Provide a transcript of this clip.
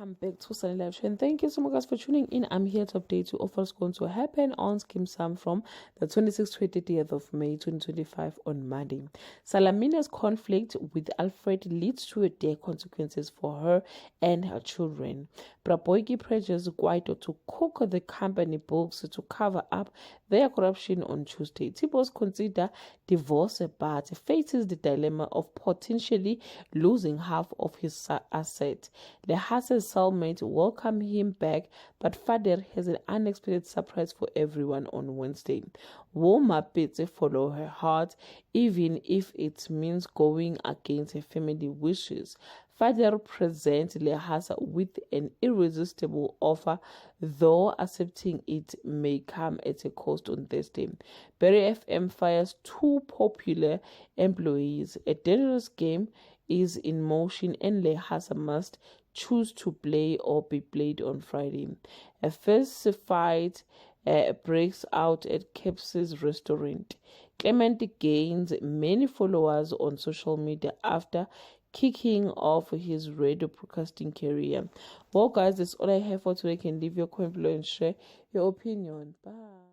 Welcome back to Sunny Live Show, and thank you so much guys for tuning in. I'm here to update you of what's going to happen on Skeem Saam from the 26th to 30th of May 2025 on Monday. Salamina's conflict with Alfred leads to dire consequences for her and her children. Braboyki pressures Kwaito to cook the company books to cover up their corruption on Tuesday. Tibos consider divorce but faces the dilemma of potentially losing half of his asset. Hassan's cellmate welcomed him back, but Fader has an unexpected surprise for everyone on Wednesday. Woma bids follow her heart, even if it means going against her family wishes. Fader presents Lehasa with an irresistible offer, though accepting it may come at a cost on Thursday. Berry FM fires two popular employees. A dangerous game is in motion and Lehasa must choose to play or be played on Friday. A first fight breaks out at Caps's restaurant. Clement gains many followers on social media after kicking off his radio broadcasting career. Well guys, that's all I have for today. You can leave your comment below and share your opinion. Bye.